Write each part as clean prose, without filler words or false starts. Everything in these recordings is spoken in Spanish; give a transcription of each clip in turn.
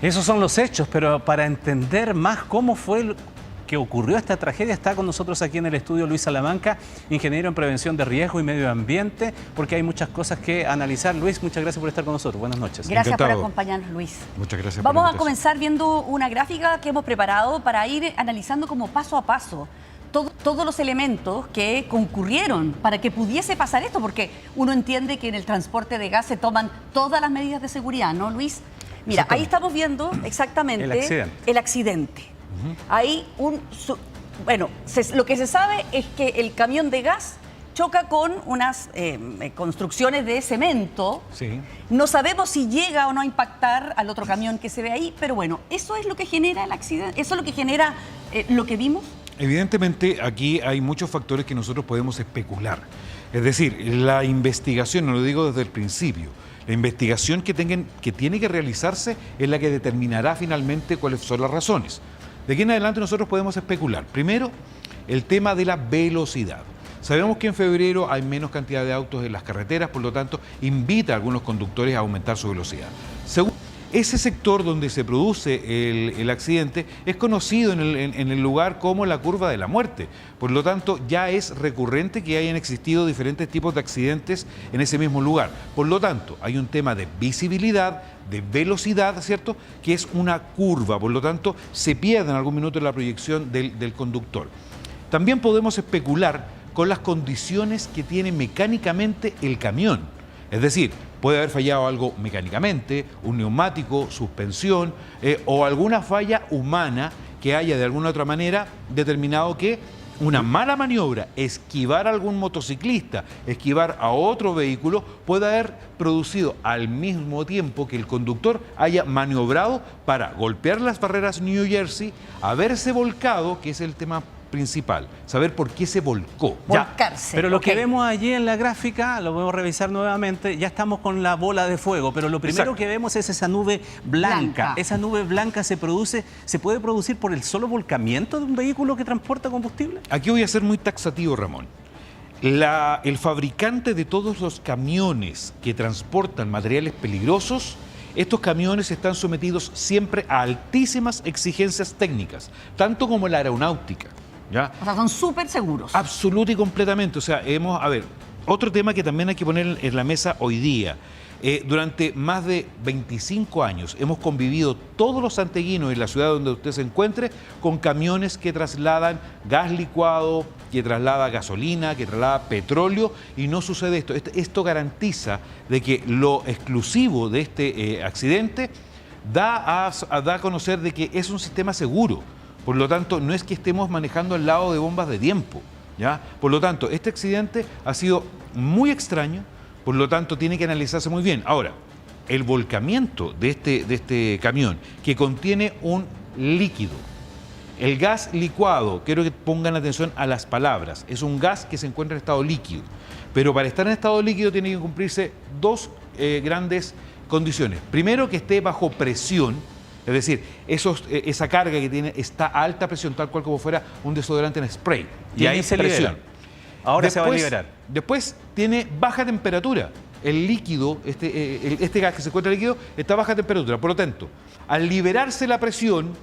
Esos son los hechos, pero para entender más cómo fue que ocurrió esta tragedia, está con nosotros aquí en el estudio Luis Salamanca, ingeniero en prevención de riesgo y medio ambiente, porque hay muchas cosas que analizar. Luis, muchas gracias por estar con nosotros. Buenas noches. Gracias Encantado. por acompañarnos, Luis. Muchas gracias. Vamos a comenzar viendo una gráfica que hemos preparado para ir analizando como paso a paso todos los elementos que concurrieron para que pudiese pasar esto, porque uno entiende que en el transporte de gas se toman todas las medidas de seguridad, ¿no, Luis? Mira, ahí estamos viendo exactamente el accidente. Ahí lo que se sabe es que el camión de gas choca con unas construcciones de cemento. Sí. No sabemos si llega o no a impactar al otro camión que se ve ahí, pero bueno, eso es lo que genera el accidente, eso es lo que genera lo que vimos. Evidentemente aquí hay muchos factores que nosotros podemos especular. Es decir, la investigación, no lo digo desde el principio, la investigación que tiene que realizarse es la que determinará finalmente cuáles son las razones. De aquí en adelante nosotros podemos especular. Primero, el tema de la velocidad. Sabemos que en febrero hay menos cantidad de autos en las carreteras, por lo tanto, invita a algunos conductores a aumentar su velocidad. Segundo, ese sector donde se produce el accidente es conocido en el lugar como la curva de la muerte. Por lo tanto, ya es recurrente que hayan existido diferentes tipos de accidentes en ese mismo lugar. Por lo tanto, hay un tema de visibilidad, de velocidad, ¿cierto?, que es una curva. Por lo tanto, se pierde en algún minuto en la proyección del conductor. También podemos especular con las condiciones que tiene mecánicamente el camión. Es decir, puede haber fallado algo mecánicamente, un neumático, suspensión o alguna falla humana que haya de alguna otra manera determinado que una mala maniobra, esquivar a algún motociclista, esquivar a otro vehículo, puede haber producido al mismo tiempo que el conductor haya maniobrado para golpear las barreras New Jersey, haberse volcado, que es el tema principal, saber por qué se volcó. Volcarse. Pero lo que vemos allí en la gráfica, lo podemos revisar nuevamente, ya estamos con la bola de fuego, pero lo primero que vemos es esa nube blanca. Esa nube blanca se puede producir por el solo volcamiento de un vehículo que transporta combustible. Aquí voy a ser muy taxativo, Ramón. El fabricante de todos los camiones que transportan materiales peligrosos, estos camiones están sometidos siempre a altísimas exigencias técnicas, tanto como la aeronáutica. ¿Ya? O sea, son súper seguros. Absoluto y completamente. O sea, otro tema que también hay que poner en la mesa hoy día. Durante más de 25 años hemos convivido todos los santiaguinos en la ciudad donde usted se encuentre con camiones que trasladan gas licuado, que traslada gasolina, que traslada petróleo, y no sucede esto. Esto garantiza de que lo exclusivo de este accidente da a conocer de que es un sistema seguro. Por lo tanto, no es que estemos manejando al lado de bombas de tiempo, ¿ya? Por lo tanto, este accidente ha sido muy extraño, por lo tanto, tiene que analizarse muy bien. Ahora, el volcamiento de este camión, que contiene un líquido, el gas licuado, quiero que pongan atención a las palabras, es un gas que se encuentra en estado líquido, pero para estar en estado líquido tiene que cumplirse dos grandes condiciones. Primero, que esté bajo presión. Es decir, esa carga que tiene está a alta presión, tal cual como fuera un desodorante en spray. Y ahí se libera. Ahora después, se va a liberar. Después tiene baja temperatura. El líquido, este gas que se encuentra líquido, está a baja temperatura. Por lo tanto, al liberarse la presión,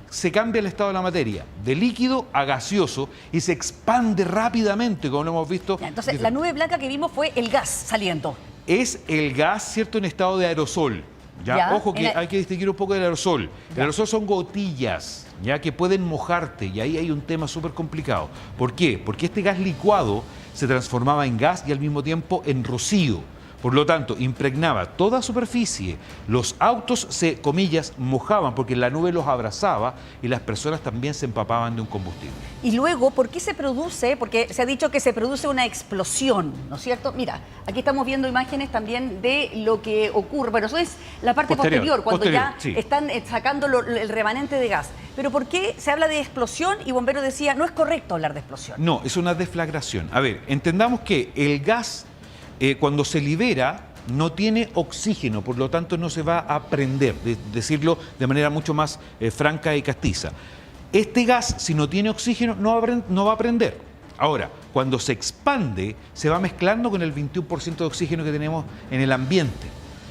se cambia el estado de la materia, de líquido a gaseoso, y se expande rápidamente, como lo hemos visto. Entonces, la nube blanca que vimos fue el gas saliendo. Es el gas, ¿cierto?, en estado de aerosol. Ya, ojo que hay que distinguir un poco del aerosol. El aerosol son gotillas, ya, que pueden mojarte, y ahí hay un tema súper complicado. ¿Por qué? Porque este gas licuado se transformaba en gas y al mismo tiempo en rocío. Por lo tanto, impregnaba toda superficie. Los autos se, comillas, mojaban porque la nube los abrazaba y las personas también se empapaban de un combustible. Y luego, ¿por qué se produce? Porque se ha dicho que se produce una explosión, ¿no es cierto? Mira, aquí estamos viendo imágenes también de lo que ocurre. Bueno, eso es la parte posterior cuando ya están sacando el remanente de gas. Pero ¿por qué se habla de explosión? Y Bombero decía, no es correcto hablar de explosión. No, es una deflagración. A ver, entendamos que el gas, cuando se libera, no tiene oxígeno, por lo tanto no se va a prender, decirlo de manera mucho más franca y castiza. Este gas, si no tiene oxígeno, no va a prender. Ahora, cuando se expande, se va mezclando con el 21% de oxígeno que tenemos en el ambiente.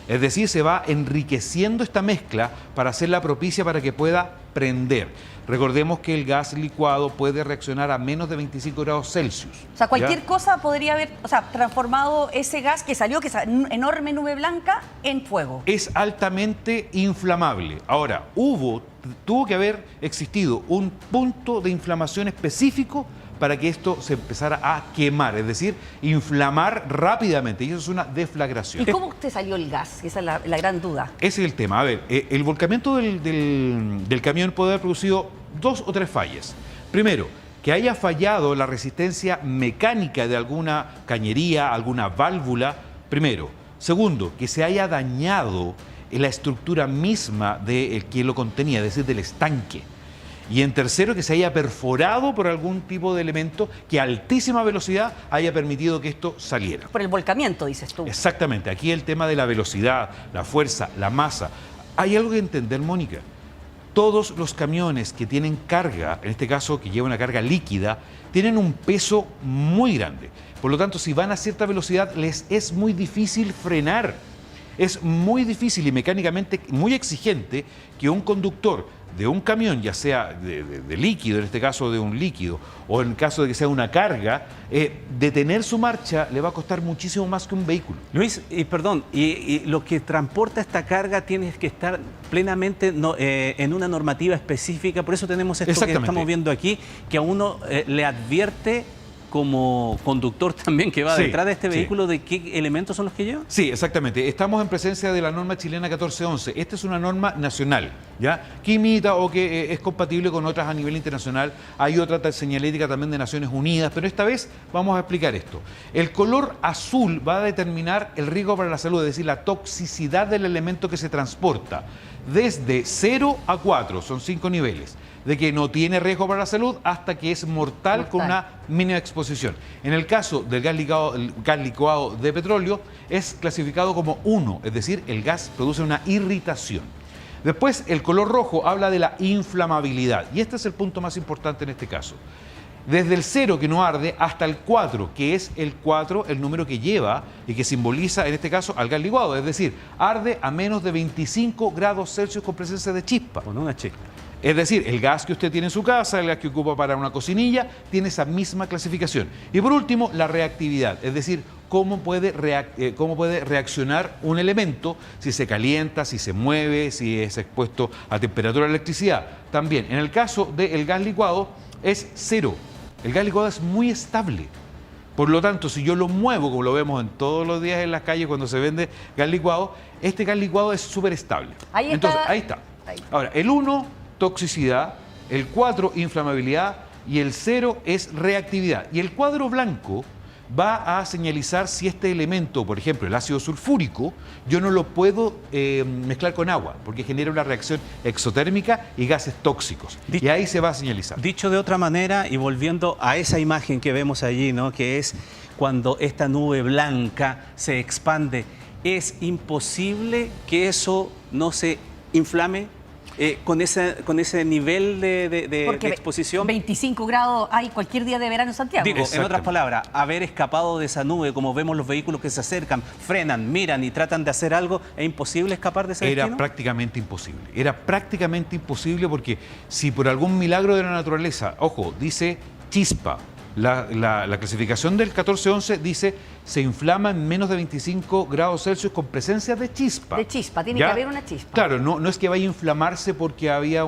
Es decir, se va enriqueciendo esta mezcla para hacerla propicia para que pueda prender. Recordemos que el gas licuado puede reaccionar a menos de 25 grados Celsius. O sea, cualquier ¿ya? cosa podría haber, o sea, transformado ese gas que salió, que esa enorme nube blanca, en fuego. Es altamente inflamable. Ahora, tuvo que haber existido un punto de inflamación específico para que esto se empezara a quemar, es decir, inflamar rápidamente, y eso es una deflagración. ¿Y cómo te salió el gas? Esa es la gran duda. Ese es el tema. A ver, el volcamiento del camión puede haber producido 2 o 3 fallas. Primero, que haya fallado la resistencia mecánica de alguna cañería, alguna válvula, primero. Segundo, que se haya dañado la estructura misma de que lo contenía, es decir, del estanque. Y en tercero, que se haya perforado por algún tipo de elemento que a altísima velocidad haya permitido que esto saliera. Por el volcamiento, dices tú. Exactamente, aquí el tema de la velocidad, la fuerza, la masa. Hay algo que entender, Mónica. Todos los camiones que tienen carga, en este caso que lleva una carga líquida, tienen un peso muy grande. Por lo tanto, si van a cierta velocidad, les es muy difícil frenar. Es muy difícil y mecánicamente muy exigente que un conductor de un camión, ya sea de líquido, en este caso de un líquido, o en el caso de que sea una carga, detener su marcha le va a costar muchísimo más que un vehículo. Luis, y lo que transporta esta carga tiene que estar plenamente en una normativa específica, por eso tenemos esto que estamos viendo aquí, que a uno le advierte como conductor también que va detrás de este vehículo, ¿de qué elementos son los que lleva? Sí, exactamente. Estamos en presencia de la norma chilena 1411. Esta es una norma nacional, ¿ya? Que imita o que es compatible con otras a nivel internacional. Hay otra señalética también de Naciones Unidas, pero esta vez vamos a explicar esto. El color azul va a determinar el riesgo para la salud, es decir, la toxicidad del elemento que se transporta. Desde 0 a 4, son 5 niveles. De que no tiene riesgo para la salud hasta que es mortal con una mínima exposición. En el caso del gas licuado de petróleo es clasificado como 1, es decir, el gas produce una irritación. Después, el color rojo habla de la inflamabilidad y este es el punto más importante en este caso. Desde el 0, que no arde, hasta el 4, que es el 4, el número que lleva y que simboliza, en este caso, al gas licuado. Es decir, arde a menos de 25 grados Celsius con presencia de chispa. Con una chispa. Es decir, el gas que usted tiene en su casa, el gas que ocupa para una cocinilla, tiene esa misma clasificación. Y por último, la reactividad, es decir, cómo puede reaccionar un elemento si se calienta, si se mueve, si es expuesto a temperatura de electricidad. También, en el caso del gas licuado, es 0. El gas licuado es muy estable. Por lo tanto, si yo lo muevo, como lo vemos en todos los días en las calles cuando se vende gas licuado, este gas licuado es súper estable. Entonces, ahí está. Ahora, el 1... toxicidad, el 4, inflamabilidad y el 0 es reactividad. Y el cuadro blanco va a señalizar si este elemento, por ejemplo, el ácido sulfúrico, yo no lo puedo mezclar con agua, porque genera una reacción exotérmica y gases tóxicos. Y ahí se va a señalizar. Dicho de otra manera, y volviendo a esa imagen que vemos allí, ¿no? Que es cuando esta nube blanca se expande, ¿es imposible que eso no se inflame? Con ese nivel de exposición. 25 grados hay cualquier día de verano en Santiago. Digo, en otras palabras, haber escapado de esa nube, como vemos los vehículos que se acercan, frenan, miran y tratan de hacer algo, ¿es imposible escapar de ese destino? Era prácticamente imposible. Era prácticamente imposible porque si por algún milagro de la naturaleza, ojo, dice chispa, la clasificación del 1411 dice se inflama en menos de 25 grados Celsius con presencia de chispa. De chispa, tiene que haber una chispa. Claro, no es que vaya a inflamarse porque había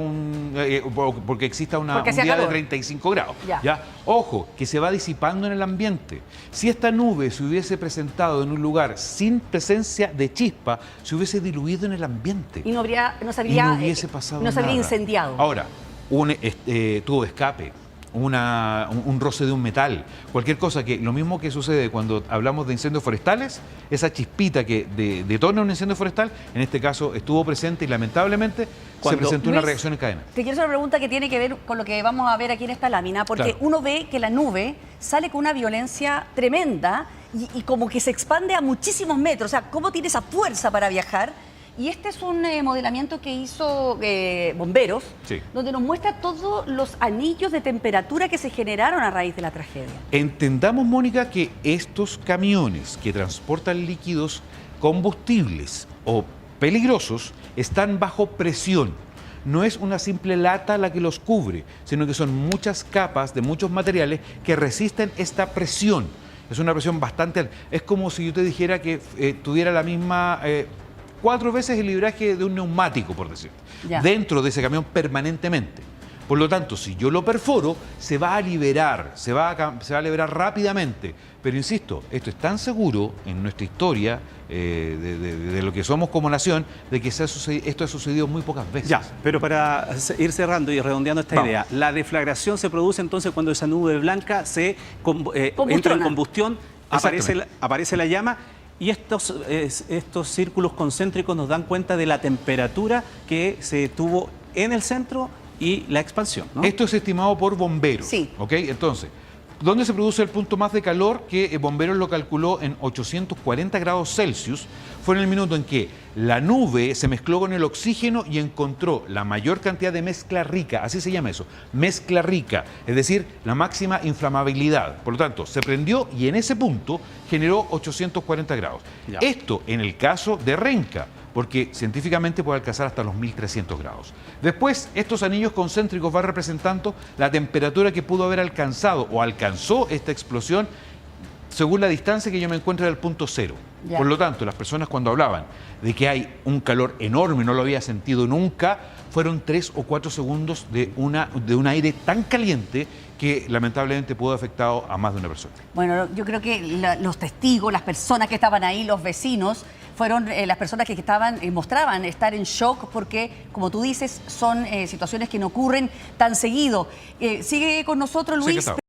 porque exista un día de 35 grados. ¿Ya? Ojo, que se va disipando en el ambiente. Si esta nube se hubiese presentado en un lugar sin presencia de chispa, se hubiese diluido en el ambiente. Y no hubiese pasado nada. No se habría incendiado. Ahora, tubo de escape, un roce de un metal, cualquier cosa, que lo mismo que sucede cuando hablamos de incendios forestales, esa chispita que detona un incendio forestal, en este caso estuvo presente y lamentablemente se presentó una reacción en cadena. Te quiero hacer una pregunta que tiene que ver con lo que vamos a ver aquí en esta lámina, porque uno ve que la nube sale con una violencia tremenda y como que se expande a muchísimos metros, o sea, ¿cómo tiene esa fuerza para viajar? Y este es un modelamiento que hizo Bomberos, donde nos muestra todos los anillos de temperatura que se generaron a raíz de la tragedia. Entendamos, Mónica, que estos camiones que transportan líquidos combustibles o peligrosos están bajo presión. No es una simple lata la que los cubre, sino que son muchas capas de muchos materiales que resisten esta presión. Es una presión bastante alta. Es como si yo te dijera que tuviera la misma 4 veces el libraje de un neumático, por decirte, dentro de ese camión permanentemente. Por lo tanto, si yo lo perforo, se va a liberar, se va a liberar rápidamente. Pero insisto, esto es tan seguro en nuestra historia de lo que somos como nación, de que esto ha sucedido muy pocas veces. Ya, pero para ir cerrando y redondeando esta idea, la deflagración se produce entonces cuando esa nube blanca se entra en combustión, aparece la llama. Y estos círculos concéntricos nos dan cuenta de la temperatura que se tuvo en el centro y la expansión, ¿no? Esto es estimado por bomberos. Sí. ¿Ok? Entonces, ¿dónde se produce el punto más de calor? Que bomberos lo calculó en 840 grados Celsius. Fue en el minuto en que la nube se mezcló con el oxígeno y encontró la mayor cantidad de mezcla rica, así se llama eso, mezcla rica, es decir, la máxima inflamabilidad. Por lo tanto, se prendió y en ese punto generó 840 grados. Ya. Esto en el caso de Renca, porque científicamente puede alcanzar hasta los 1300 grados. Después, estos anillos concéntricos van representando la temperatura que pudo haber alcanzado o alcanzó esta explosión según la distancia que yo me encuentro del punto cero. Ya. Por lo tanto, las personas cuando hablaban de que hay un calor enorme, no lo había sentido nunca, fueron 3 o 4 segundos de un aire tan caliente que lamentablemente pudo haber afectado a más de una persona. Bueno, yo creo que los testigos, las personas que estaban ahí, los vecinos, fueron las personas que mostraban estar en shock porque, como tú dices, son situaciones que no ocurren tan seguido. Sigue con nosotros, Luis.